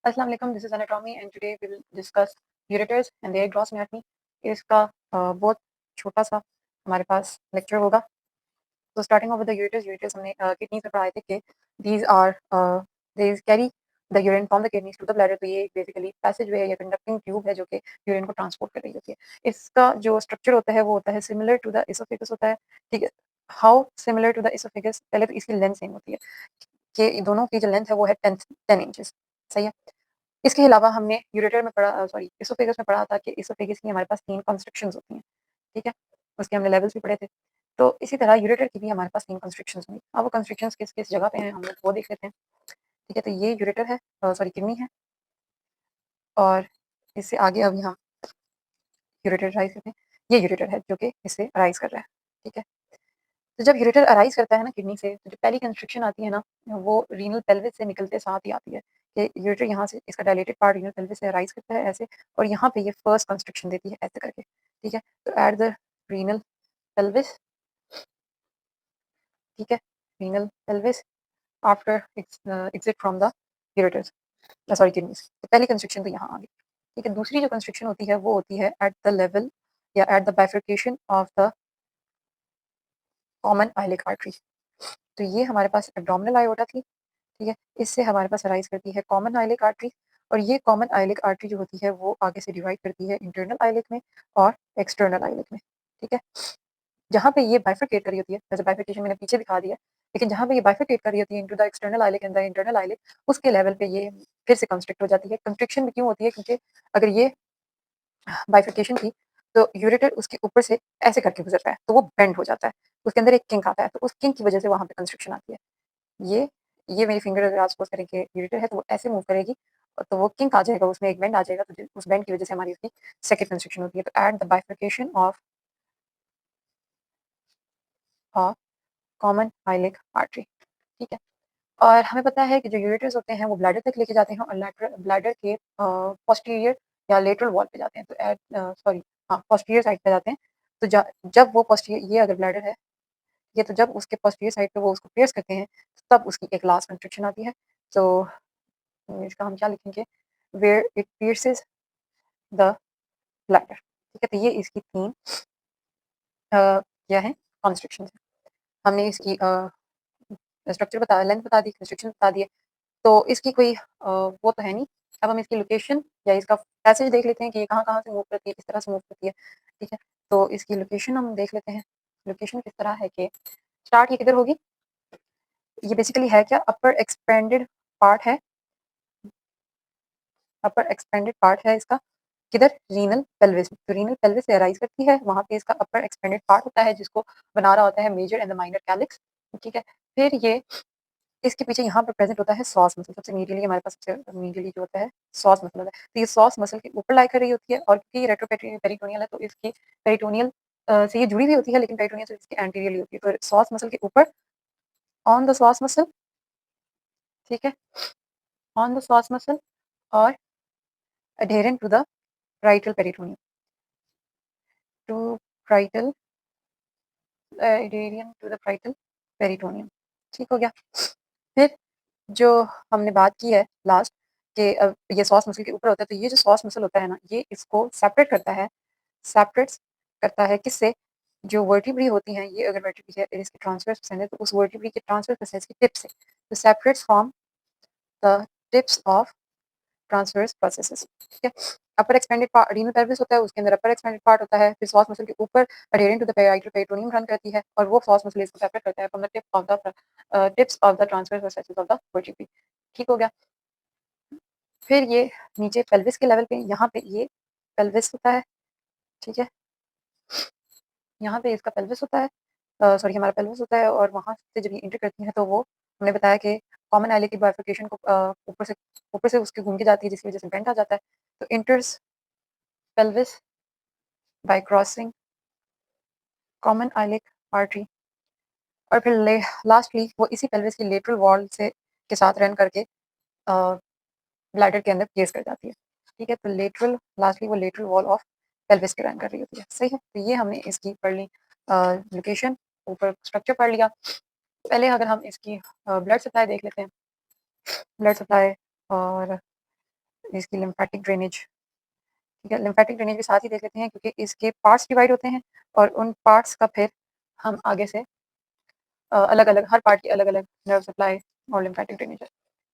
Assalamu alaikum, this is Anatomy and today we will discuss ureters and their gross anatomy. इसका बहुत छोटा सा हमारे पास लेक्चर होगा. So starting off with the ureters हमने kidneys में पढ़ाए थे कि these are they carry the urine from the kidneys to the bladder. तो ये बेसिकली पैसेज वे या कंडक्टिंग ट्यूब है जो कि यूरिन को ट्रांसपोर्ट कर रही होती है. इसका जो स्ट्रक्चर होता है वो होता है सिमिलर टू द इसोफेगस होता है. ठीक है, how similar to the oesophagus, पहले तो इसकी लेंथ सेम होती है कि दोनों की जो लेंथ है वो है 10 इंचेस. सही है. इसके अलावा हमने यूरेटर में पढ़ा इसोफेगस में पढ़ा था कि इसोफेगस की हमारे पास 3 कंस्ट्रक्शंस होती हैं. ठीक है, उसके हमने लेवल्स भी पढ़े थे. तो इसी तरह यूरेटर की भी हमारे पास 3 कंस्ट्रक्शंस होंगी. अब वो कंस्ट्रक्शंस किस-किस जगह पे हैं हम लोग वो देख लेते हैं. ठीक है, तो ये यूरेटर है, किडनी है और इससे आगे अभी हम यूरेटर राइज़ करते हैं. ये यूरेटर है जो कि इससे राइज़ कर रहा है. ठीक है, तो जब यूरेटर अराइज़ करता है ना किडनी से, तो जो पहली कंस्ट्रक्शन आती है ना, वो रीनल पेल्विस से निकलते साथ ही आती है कि यूरेटर यहाँ से इसका डायलेटेड पार्ट रीनल पेल्विस से अराइज़ करता है ऐसे, और यहाँ पे ये फर्स्ट कंस्ट्रक्शन देती है ऐसे करके. ठीक है, तो एट द रीनल पेल्विस. ठीक है, renal pelvis after exit from the ureters, kidneys. तो पहली कंस्ट्रक्शन तो यहाँ आ गई. ठीक है, दूसरी जो कंस्ट्रक्शन होती है वो होती है एट द लेवल या at the bifurcation of the common iliac artery. तो ये हमारे पास एब्डोमिनल आयोटा थी. ठीक है, इससे हमारे पास अराइज करती है कॉमन आइलिक आर्टरी, और ये कॉमन आइलिक आर्टरी जो होती है वो आगे से डिवाइड करती है इंटरनल आइलिक में और एक्सटर्नल आइलिक में. ठीक है, जहाँ पे ये बाइफरकेट कर रही होती है, वैसे बाइफरकेशन मैंने पीछे दिखा दिया, लेकिन जहाँ पे ये बाइफरकेट कर रही होती है into the external iliac and the internal iliac, उसके लेवल पे ये फिर से कंस्ट्रिक्ट हो जाती है. कंस्ट्रिक्शन भी क्यों होती है? क्योंकि अगर ये बाइफरकेशन थी तो यूरेटर उसके ऊपर से ऐसे करके गुजर रहा है तो वो बेंड हो जाता है, उसके अंदर एक किंक आता है, तो उस किंक की वजह से वहाँ पे कंस्ट्रक्शन आती है. ये ये मेरी फिंगर अगर आप सपोज करें कि इरेटर है तो वो ऐसे मूव करेगी, तो वो किंक आ जाएगा, उसमें एक बेंड आ जाएगा, तो उस बेंड की वजह से हमारी उसकी सेकंड कंस्ट्रक्शन होती है. तो at the bifurcation of a common iliac artery. ठीक है, और हमें पता है कि जो यूरेटर्स होते हैं वो ब्लैडर तक लेके जाते हैं और ब्लैडर के पोस्टीरियर या लेटरल वॉल पे जाते हैं. तो एट हाँ, पोस्टीरियर साइड पे जाते हैं. तो जब वो पोस्टीरियर, ये अगर ब्लैडर है, ये तो जब उसके पोस्टीरियर साइड पे वो उसको पियर्स करते हैं तब उसकी एक लास्ट कंस्ट्रक्शन आती है. तो इसका हम क्या लिखेंगे? Where it pierces the bladder. ठीक है, तो ये इसकी 3 क्या है कॉन्स्ट्रक्शन है. हमने इसकी स्ट्रक्चर बता, लेंथ बता दी, कंस्ट्रक्शन बता दिए. तो इसकी कोई वो तो है नहीं. अब हम इसकी लोकेशन या इसका पैसेज देख लेते हैं कि ये कहाँ कहाँ से मूव करती है, किस तरह से मूव करती है. ठीक है, तो इसकी लोकेशन हम देख लेते हैं. लोकेशन किस तरह है कि स्टार्ट ये किधर होगी? ये बेसिकली है क्या? अपर एक्सपेंडेड पार्ट है. अपर एक्सपेंडेड पार्ट है इसका किधर? रीनल पेल्विस में. तो रीनल पेल्विस से अराइज करती है, वहाँ पे इसका अपर एक्सपेंडेड पार्ट होता है जिसको बना रहा होता है major and the minor calyx. ठीक है, फिर ये इसके पीछे यहाँ पर प्रेजेंट होता है सॉस मसल. सबसे मीडियली हमारे पास सबसे मीडियली जो होता है सॉस मसल होता है. तो ये सॉस मसल के ऊपर लाई कर रही होती है, और क्योंकि ये रेट्रोपेरिटोनियल है तो इसकी पेरिटोनियल से ये जुड़ी हुई होती है, लेकिन पेरिटोनियल से इसकी एंटीरियरली होती है. तो सॉस मसल के ऊपर ऑन द सॉस मसल. ठीक है, ऑन द सॉस मसल और adherent to the parietal peritoneum. To parietal adherent to the parietal peritoneum. ठीक हो गया. फिर जो हमने बात की है लास्ट कि ये सॉस मसल के ऊपर होता है, तो ये जो सॉस मसल होता है ना, ये इसको सेपरेट करता है. सेपरेट्स करता है किससे? जो वर्टिब्री होती हैं, ये अगर वर्टिब्री है इसके ट्रांसवर्स पसंद है तो उस वर्टिब्री के ट्रांसवर्स प्रोसेस की टिप से. तो separates from the tips of transverse processes. ठीक है, अपर एक्सपेंडेड पार्ट रीनल पेल्विस होता है, उसके अंदर अपर एक्सपेंडेड पार्ट होता है, फिर सॉस मसल के ऊपर adherent to the parietal peritoneum run करती है, और वो सॉस मसल इसको सेपरेट करता है from the tips of the transverse processes of the vertebrae. ठीक हो गया. फिर ये नीचे पेल्विस के लेवल पे यहाँ पे ये पेल्विस होता है. ठीक है, यहाँ पे इसका पेल्विस होता है, हमारा पेल्विस होता है, और वहाँ से जब ये एंटर करती है तो वो हमने बताया कि कॉमन आइलिक की बाइफरकेशन को ऊपर से उसकी घूम के जाती है जिसकी वजह से बेंड आ जाता है. तो इंटर्स pelvis by crossing common iliac artery, और फिर लास्टली वो इसी पेल्विस की लेटरल वॉल से के साथ रन करके ब्लैडर के अंदर प्लेस कर जाती है. ठीक है, तो लेटरल लास्टली वो लेटरल वॉल ऑफ पेल्विस के रन कर रही होती है. सही है, तो ये हमने इसकी पढ़ ली लोकेशन, ऊपर स्ट्रक्चर पढ़ लिया. पहले अगर हम इसकी ब्लड सप्लाई देख लेते हैं. ब्लड सप्लाई और इसकी लिम्फेटिक ड्रेनेज, ठीक है। लिम्फेटिक ड्रेनेज भी साथ ही देख लेते हैं क्योंकि इसके पार्ट्स डिवाइड होते हैं और उन पार्ट्स का फिर हम आगे से अलग-अलग हर पार्ट की अलग-अलग नर्व सप्लाई और लिम्फेटिक ड्रेनेज है,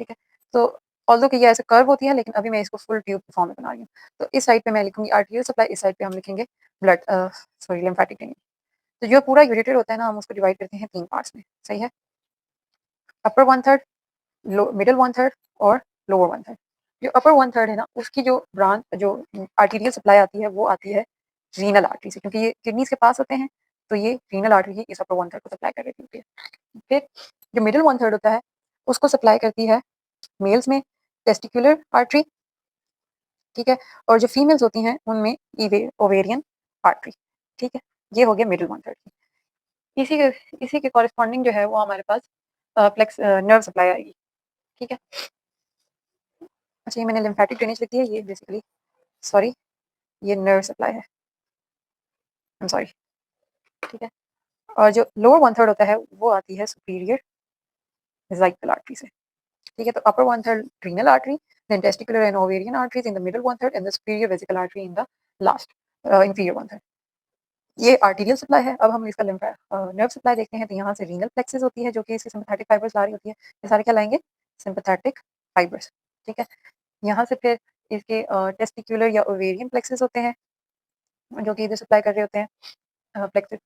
ठीक है। तो ऑल्दो कि ये ऐसे कर्व होती है लेकिन अभी मैं इसको फुल ट्यूब फॉर्म में बना रही हूँ। तो इस साइड पे मैं लिखूँगी आर्टेरियल सप्लाई, इस साइड पे हम लिखेंगे लिम्फेटिक ड्रेनेज। तो जो पूरा यूरेटर होता है ना, हम उसको डिवाइड करते हैं 3 पार्ट्स में, सही है? अपर 1/3, मिडल 1/3 और लोअर 1/3। जो अपर 1/3 है ना, उसकी जो ब्रांच जो आर्टेरियल सप्लाई आती है वो आती है रीनल आर्टरी से, क्योंकि ये किडनीज के पास होते हैं, तो ये रीनल आर्टरी ही इस अपर 1/3 को सप्लाई कर रही होती है। फिर जो मिडल 1/3 होता है उसको सप्लाई करती है मेल्स में टेस्टिकुलर आर्टरी, ठीक है। और जो फीमेल्स होती हैं उनमें ओवेरियन आर्टरी, ठीक है। ये हो गया मिडल 1/3। इसी के कॉरेस्पॉन्डिंग जो है वो हमारे पास प्लेक्स नर्व सप्लाई आएगी, ठीक है। अच्छा, ये मैंने लिम्फेटिक ड्रेनेज लिख दिया, ये बेसिकली सॉरी ये नर्व सप्लाई है, आई एम सॉरी, ठीक है। और जो लोअर 1/3 होता है वो आती है सुपीरियर वेसिकल आर्टरी से, ठीक है। तो अपर 1/3 renal artery, then testicular and ovarian arteries in the middle 1/3 and the superior vesical artery in the last inferior 1/3। ये आर्टीरियल सप्लाई है। अब हम इसका नर्व सप्लाई देखते हैं, तो यहाँ से रीनल प्लेक्सेस होती है जो कि इसके सिम्पैथेटिक फाइबर्स ला रही होती है। ये सारे क्या लाएंगे? सिम्पैथेटिक फाइबर्स, ठीक है। यहाँ से फिर इसके टेस्टिकुलर या ओवेरियन प्लेक्सेस होते हैं जो कि इधर सप्लाई कर रहे होते हैं प्लेक्सेस।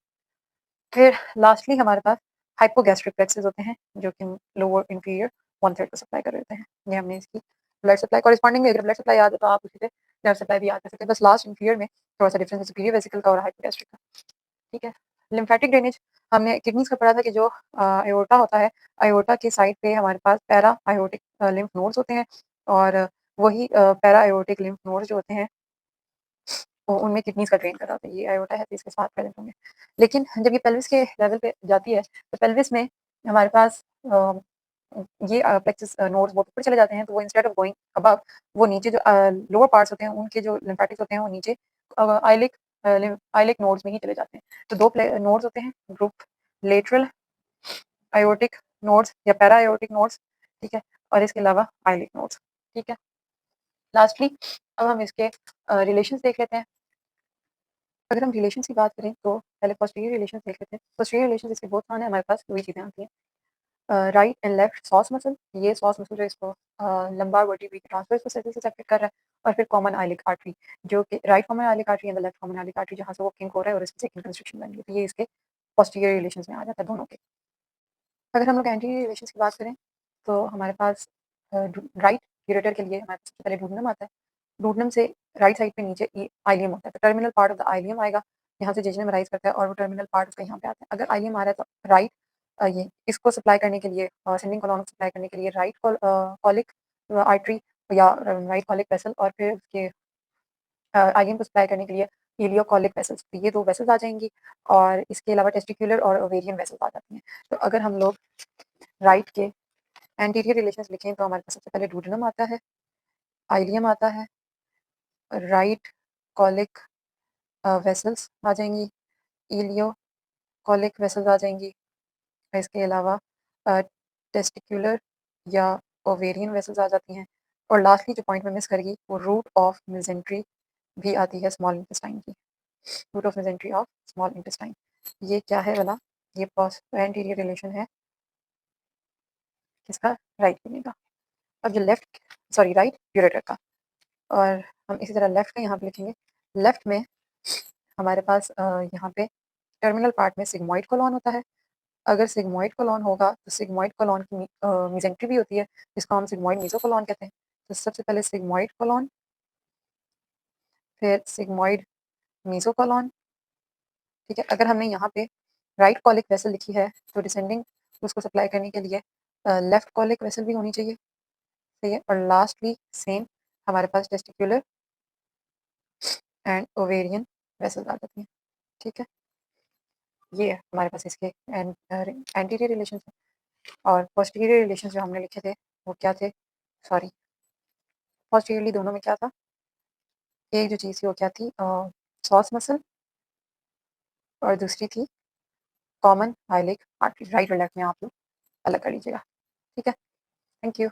फिर लास्टली हमारे पास हाइपोगैस्ट्रिक प्लेक्सेस होते हैं जो कि लोअर इंफीरियर 1/3 को सप्लाई कर रहे होते हैं। ये हमने इसकी ब्लड सप्लाई कॉरेस्पॉन्डिंग में, अगर ब्लड सप्लाई याद है तो आप उसी से नर्व सप्लाई भी याद कर सकते हैं। बस लास्ट इंफीरियर में थोड़ा सा डिफरेंस है सुपीरियर वेसिकल का और हाइपोगैस्ट्रिक का, ठीक है। लिम्फेटिक ड्रेनेज हमने किडनीज का पढ़ा था कि जो आयोर्टा होता है, आयोर्टा के साइड पे हमारे पास पैरा आयोटिक लिम्फ नोड्स होते हैं और वही पैरा आयोटिक लिम्फ नोड्स जो होते हैं उनमें किडनीज का ड्रेन कर रहा होता है। ये आयोटा है तो इसके साथ प्रेजेंट होंगे। लेकिन जब ये पेल्विस के लेवल पे जाती है तो पेल्विस में हमारे पास ये प्लेक्सस नोड्स बहुत ऊपर चले जाते हैं, तो वो इंस्टेड ऑफ गोइंग अबव वो नीचे जो लोअर पार्ट्स होते हैं उनके जो लिम्फेटिक्स होते हैं वो नीचे आइलिक आइलिक नोड्स में ही चले जाते हैं। तो दो नोड्स होते हैं, ग्रुप लेटरल आयोटिक नोड्स या पैरा आयोटिक नोड्स, ठीक है। और इसके अलावा आइलिक नोड्स, ठीक है। लास्टली अब हम इसके रिलेशंस देख लेते हैं। अगर हम रिलेशंस की बात करें तो पहले पोस्टीरियर रिलेशंस देख लेते हैं। पोस्टीरियर रिलेशंस इसके बहुत सारे हमारे पास वही चीज़ें आती हैं। Right and left sauce muscle, ये सॉस मसल जो इसको लंबार वर्टिब्री के ट्रांसवर्स प्रोसेस से सेपरेट कर रहा है, और फिर कॉमन आइलिक आर्टरी जो कि right common iliac artery and left common iliac artery जहाँ से वो किंक हो रहा है और इसकी सेकंड कंस्ट्रक्शन बन रही है, तो ये इसके पोस्टीरियर रिलेशंस में आ जाता है दोनों के। अगर हम लोग एंटीरियर रिलेशंस की बात करें तो हमारे पास राइट यूरेटर के लिए हमारे पास सबसे पहले डूडेनम आता है। डूडेनम से राइट साइड पे नीचे आइलियम होता है, तो terminal part of the ileum आएगा, यहाँ से जेजनम राइज करता है और वो टर्मिनल पार्ट उसका यहाँ पे आता है। अगर आइलियम आ रहा है तो राइट ये इसको सप्लाई करने के लिए सेंडिंग कॉलम को सप्लाई करने के लिए राइट कॉलिक आर्टरी या राइट कॉलिक वेसल, और फिर उसके आइलियम को सप्लाई करने के लिए इलियोकॉलिक वेसल्स, तो ये दो वेसल्स आ जाएंगी। और इसके अलावा टेस्टिकुलर और ओवेरियन वेसल्स आ जाती हैं। तो अगर हम लोग राइट के एंटीरियर रिलेशंस लिखें तो हमारे पास सबसे पहले डूडेनम आता है, आइलियम आता है, राइट कॉलिक वेसल्स आ जाएंगी, इलियो कॉलिक वेसल्स आ जाएंगी। इसके अलावा टेस्टिकुलर या ओवेरियन वेसल्स आ जाती हैं। और लास्टली जो पॉइंट में मिस कर गई वो रूट ऑफ मिजेंट्री भी आती है स्मॉल इंटेस्टाइन की, root of mesentery of small intestine. ये क्या है वाला? ये एंटीरियर रिलेशन है किसका? राइट किडनी का। अब जो लेफ्ट सॉरी राइट यूरेटर का, और हम इसी तरह लेफ्ट में यहाँ पे लिखेंगे। लेफ्ट में हमारे पास यहाँ पे टर्मिनल पार्ट में सिग्मॉइड कोलॉन होता है। अगर सिग्मॉइड कोलॉन होगा तो सिग्मॉइड कोलॉन की मेसेंट्री भी होती है जिसको हम सिग्मॉइड मेसोकोलॉन कहते हैं। तो सबसे पहले सिग्मॉइड कोलॉन, फिर सिग्मॉइड मेसोकोलॉन, ठीक है। अगर हमने यहाँ पे राइट कॉलिक वेसल लिखी है तो डिसेंडिंग उसको सप्लाई करने के लिए लेफ्ट कॉलिक वेसल भी होनी चाहिए, सही है। और लास्टली सेम हमारे पास टेस्टिकुलर एंड ओवेरियन वेसल्स आ जाती हैं, ठीक है। ये है हमारे पास इसके एंटीरियर रिलेशन और पोस्टीरियर रिलेशन जो हमने लिखे थे वो क्या थे? सॉरी, पोस्टीरियरली दोनों में क्या था? एक जो चीज़ थी वो क्या थी? सॉस मसल, और दूसरी थी कॉमन आइलिक आर्टरी। राइट और लेफ्ट में आप लोग अलग कर लीजिएगा, ठीक है। Thank you.